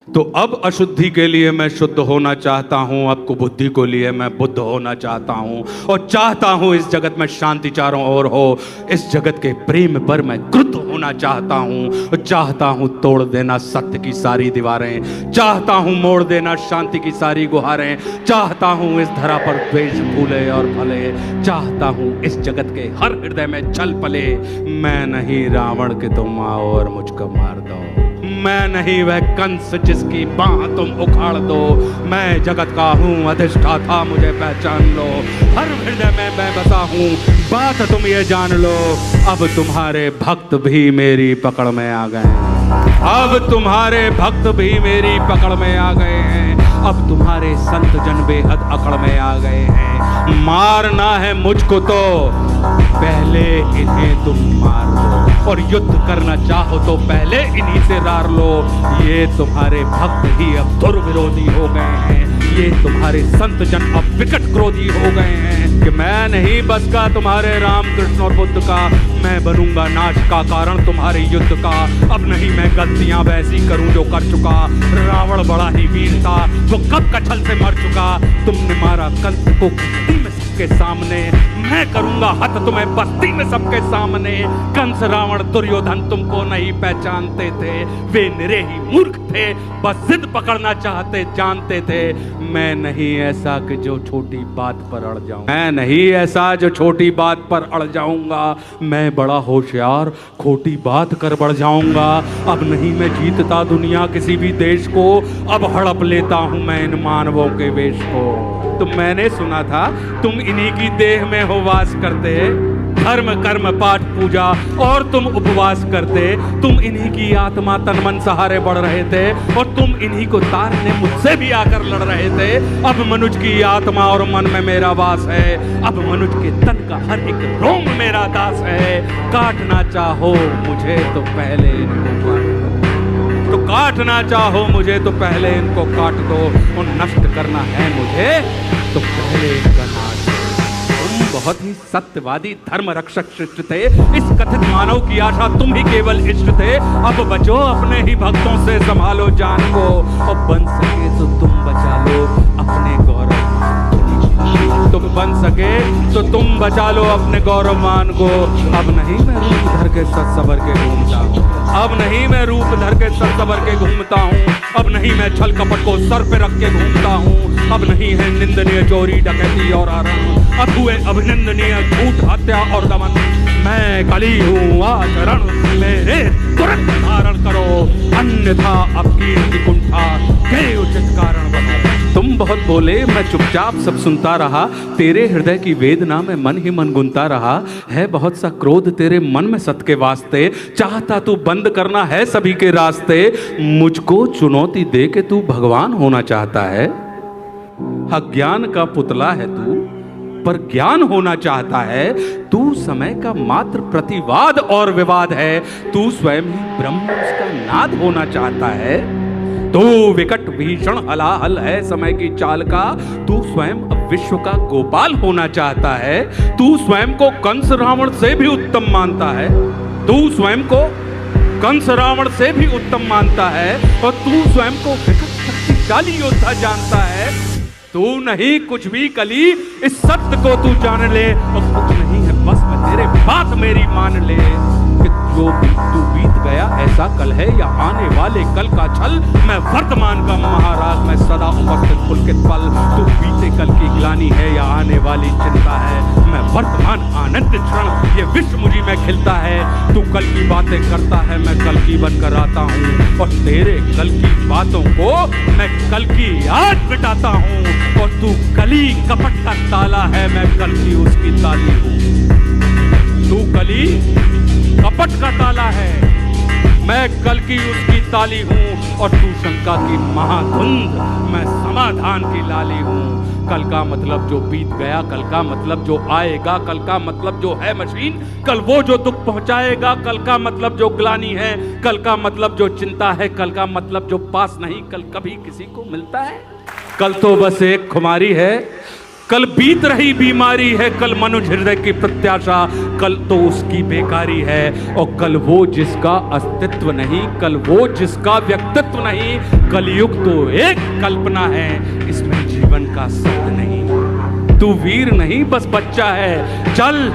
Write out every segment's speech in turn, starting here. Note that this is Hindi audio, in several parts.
तो अब अशुद्धि के लिए मैं शुद्ध होना चाहता हूँ, अब कुबुद्धि को लिए मैं बुद्ध होना चाहता हूँ, और चाहता हूँ इस जगत में शांति चारों ओर हो। इस जगत के प्रेम पर मैं क्रुद्ध होना चाहता हूँ, चाहता हूँ तोड़ देना सत्य की सारी दीवारें, चाहता हूँ मोड़ देना शांति की सारी गुहारें, चाहता हूँ इस धरा पर द्वेष फूले और फले, चाहता हूँ इस जगत के हर हृदय में छल पले। मैं नहीं रावण के तुम आओ और मुझको मार दो, मैं नहीं वह कंस जिसकी बाह तुम उखाड़ दो, मैं जगत का हूँ अधिष्ठाता मुझे पहचान लो, हर हृदय में मैं बसा हूँ बात तुम ये जान लो। अब तुम्हारे भक्त भी मेरी पकड़ में आ गए हैं, अब तुम्हारे भक्त भी मेरी पकड़ में आ गए हैं, अब तुम्हारे संत जन बेहद अकड़ में आ गए हैं। मारना है मुझको तो पहले इन्हें तुम मार लो, और युद्ध करना चाहो तो पहले इन्हीं से रार लो। ये तुम्हारे भक्त ही अब दुर्विरोधी हो गए हैं, ये तुम्हारे संत जन अब विकट क्रोधी हो गए हैं कि मैं नहीं बस का तुम्हारे राम कृष्ण और बुद्ध का, मैं बनूंगा नाश का कारण तुम्हारे युद्ध का। अब नहीं मैं गलतियां वैसी करूं जो कर चुका, रावण बड़ा ही वीर था वो कब कछल से मर चुका। तुमने मारा कंस को बस्ती में सबके सामने, मैं करूंगा हत तुम्हें बस्ती में सबके सामने। कंस रावण दुर्योधन तुमको नहीं पहचानते थे, वे निरे ही मूर्ख थे, बस जिद पकड़ना चाहते जानते थे। मैं नहीं ऐसा कि जो छोटी बात पर अड़ जाऊं, मैं नहीं ऐसा जो छोटी बात पर अड़ जाऊंगा, मैं बड़ा होशियार खोटी बात कर बढ़ जाऊंगा। अब नहीं मैं जीतता दुनिया किसी भी देश को, अब हड़प लेता हूं मैं इन मानवों के वेश को। तो मैंने सुना था तुम इन्हीं की देह में हो वास करते, धर्म कर्म पाठ पूजा और तुम उपवास करते, तुम इन्हीं की आत्मा तन मन सहारे बढ़ रहे थे, और तुम इन्हीं को तारने मुझसे भी आकर लड़ रहे थे। अब मनुज की आत्मा और मन में मेरा वास है, अब मनुज के तन का हर एक रोम मेरा दास है। काटना चाहो मुझे तो पहले इनको काट दो, तो काटना चाहो मुझे तो पहले इनको काट दो, और नष्ट करना है मुझे तो पहले इनका नाश। बहुत ही सत्यवादी धर्म रक्षक शिष्ट थे, इस कथित मानव की आशा तुम ही केवल इष्ट थे। अब बचो अपने ही भक्तों से संभालो जान को, और बन सके तो तुम बचा लो अपने गौरव, तुम बन सके तो तुम बचा लो अपने गौरवमान को। अब नहीं मैं रूप धर के सच सबर के घूमता हूँ, अब नहीं मैं रूप धर के सच सबर के घूमता हूँ, अब नहीं मैं छल कपट को सर पे रख के घूमता हूँ, अब नहीं है निंदनीय चोरी डकैती और आरण, अब हुए अभिनंदनीय झूठ हत्या और दमन। मैं कली हूँ आचरण मेरे तुरंत धारण करो, अन्यथा अब कीर्ति कुंठा के उचित कारण बनो। तुम बहुत बोले मैं चुपचाप सब सुनता रहा, तेरे हृदय की वेदना में मन ही मन गुनता रहा। है बहुत सा क्रोध तेरे मन में सत के वास्ते, चाहता तू बंद करना है सभी के रास्ते। मुझको चुनौती दे के तू भगवान होना चाहता है, अज्ञान का पुतला है तू पर ज्ञान होना चाहता है। तू समय का मात्र प्रतिवाद और विवाद है, तू स्वयं ही ब्रह्म उसका नाद होना चाहता है। तू विकट भीषण हलाहल है समय की चाल का, तू स्वयं विश्व का गोपाल होना चाहता है। तू स्वयं को कंस रावण से भी उत्तम मानता है, तू स्वयं को कंस रावण से भी उत्तम मानता है, और तू स्वयं को विकट शक्तिशाली योद्धा जानता है। तू नहीं कुछ भी कली, इस सत्य को तू जान ले, और कुछ नहीं है बस मैं तेरे बात मेरी मान ले। कि जो तू बीत गया ऐसा कल है या आने वाले कल का छल, मैं वर्तमान का महाराज मैं सदा उपस्थित पुलकित पल। तू बीते कल की ग्लानि है या आने वाली चिंता है, मैं वर्तमान आनंद क्षण ये विश्व मुझी में खिलता है। तू कल की बातें करता है मैं कल की बनकर आता हूँ, और तेरे कल की बातों को मैं कल की याद मिटाता हूँ। और तू कली कपट का ताला है मैं कल की उसकी ताली हूँ, तू कली कपट का ताला है मैं कल की उसकी ताली हूँ, और तू शंका की महाधुंध मैं समाधान की लाली हूँ। कल का मतलब जो बीत गया, कल का मतलब जो आएगा, कल का मतलब जो है मशीन, कल वो जो दुख पहुंचाएगा, कल का मतलब जो ग्लानि है, कल का मतलब जो चिंता है, कल का मतलब जो पास नहीं कल कभी किसी को मिलता है। कल तो बस एक खुमारी है, कल बीत रही बीमारी है, कल मनुष्य हृदय की प्रत्याशा, कल तो उसकी बेकारी है। और कल वो जिसका अस्तित्व नहीं, कल वो जिसका व्यक्तित्व नहीं, कलयुग तो एक कल्पना है, इसमें जीवन का सत्य नहीं। तू वीर नहीं बस बच्चा है, चल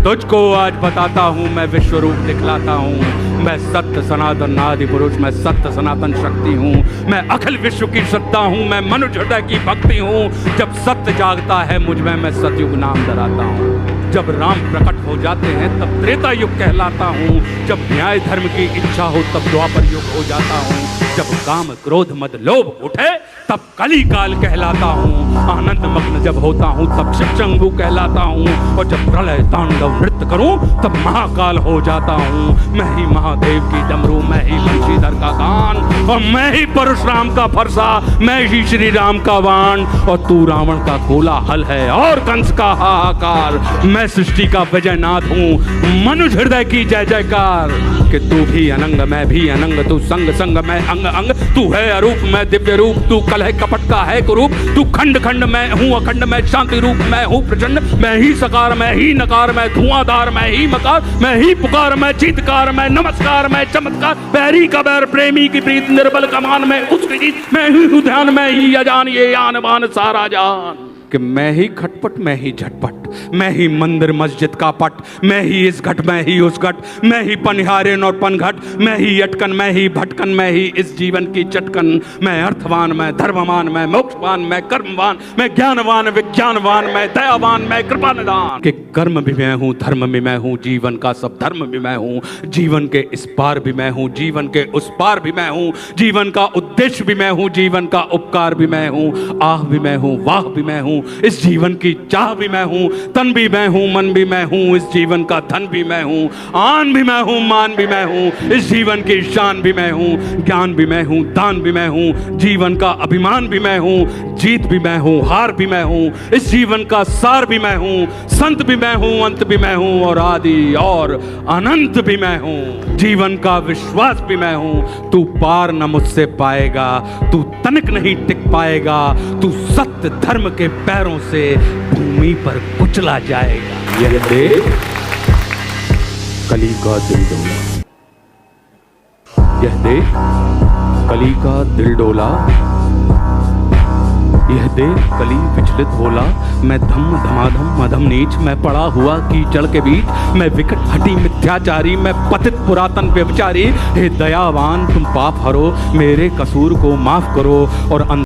तुझको आज बताता हूँ, मैं विश्व रूप दिखलाता हूँ। मैं सत्य सनातन आदि पुरुष, मैं सत्य सनातन शक्ति हूँ, मैं अखिल विश्व की श्रद्धा हूँ, मैं मनुष्य हृदय की भक्ति हूँ। जब सत्य जागता है मुझ में, मैं सतयुग नाम धराता हूँ। जब राम प्रकट हो जाते हैं तब त्रेता युग कहलाता हूँ। जब न्याय धर्म की इच्छा हो तब द्वापर युग हो जाता हूँ। जब काम क्रोध मद लोभ उठे तब कली काल कहलाता हूँ। आनंद मग्न जब होता हूँ तब शिव शंभु कहलाता हूँ। और जब प्रलय तांडव नृत्य करूँ तब महाकाल हो जाता हूँ। मैं ही महादेव की डमरू, मैं ही बंशीधर का गान, और मैं ही परशुराम का फरसा, मैं ही श्री राम का वाण। और तू रावण का कोलाहल है और कंस का हाहाकार। मैं सृष्टि का विजयनाथ हूँ, मनुष्य हृदय की जय जयकार। कि तू भी अनंग मैं भी अनंग, तू संग संग मैं अंग अंग, तू है अरूप मैं दिव्य रूप, तू कलह कपट का है कुरूप, तू खंड खंड मैं हूँ अखंड, मैं शांति रूप मैं हूँ प्रचंड, मैं ही सकार मैं ही नकार, मैं धुआंधार मैं ही मकार, मैं ही पुकार मैं चीतकार, मैं नमस्कार मैं चमत्कार, बैरी का बैर प्रेमी की प्रीत, निर्बल का मान मैं उसकी जीत, मैं ही हूँ ध्यान मैं ही अजान, ये आन बान सारा जान। कि मैं ही खटपट मैं ही झटपट, मैं ही मंदिर मस्जिद का पट, मैं ही इस घट मैं ही उस घट, मैं ही पनिहारिन और पनघट, मैं ही अटकन मैं ही भटकन, मैं ही इस जीवन की चटकन। मैं अर्थवान मैं धर्मवान मैं मोक्षवान मैं कर्मवान, मैं ज्ञानवान विज्ञानवान, मैं दयावान मैं कृपा निदान। कि कर्म भी मैं हूँ धर्म भी मैं हूँ, जीवन का सब धर्म भी मैं हूँ, जीवन के इस पार भी मैं हूँ, जीवन के उस पार भी मैं हूँ, जीवन का उद्देश्य भी मैं हूँ, जीवन का उपकार भी मैं हूँ, आह भी मैं हूँ वाह भी मैं हूँ, इस जीवन की चाह भी मैं हूँ, तन भी मैं हूँ मन भी मैं हूँ, इस जीवन का धन भी मैं हूँ, आन भी मैं हूँ मान भी मैं हूँ, इस जीवन की शान भी मैं हूँ, ज्ञान भी मैं हूँ दान भी मैं हूँ, जीवन का अभिमान भी मैं हूँ, जीत भी मैं हूँ हार भी मैं हूँ, इस जीवन का सार भी मैं हूँ, संत भी मैं हूँ अंत भी मैं हूँ, और आदि और अनंत भी मैं हूँ, जीवन का विश्वास भी मैं हूँ। तू पार न मुझसे पाएगा, तू तनिक नहीं टिक पाएगा, तू सत्य धर्म के पैरों से भूमि पर कुचला जाएगा। यह देख कली का दिल डोला, यह देख कली का दिल डोला, यह देख कली विचलित होला। मैं धम धमाधम मधम नीच, मैं पड़ा हुआ कीचड़ के बीच, मैं विकट हटी मिथ्याचारी, मैं पतित पुरातन व्यभिचारी। हे दयावान तुम पाप हरो, मेरे कसूर को माफ करो और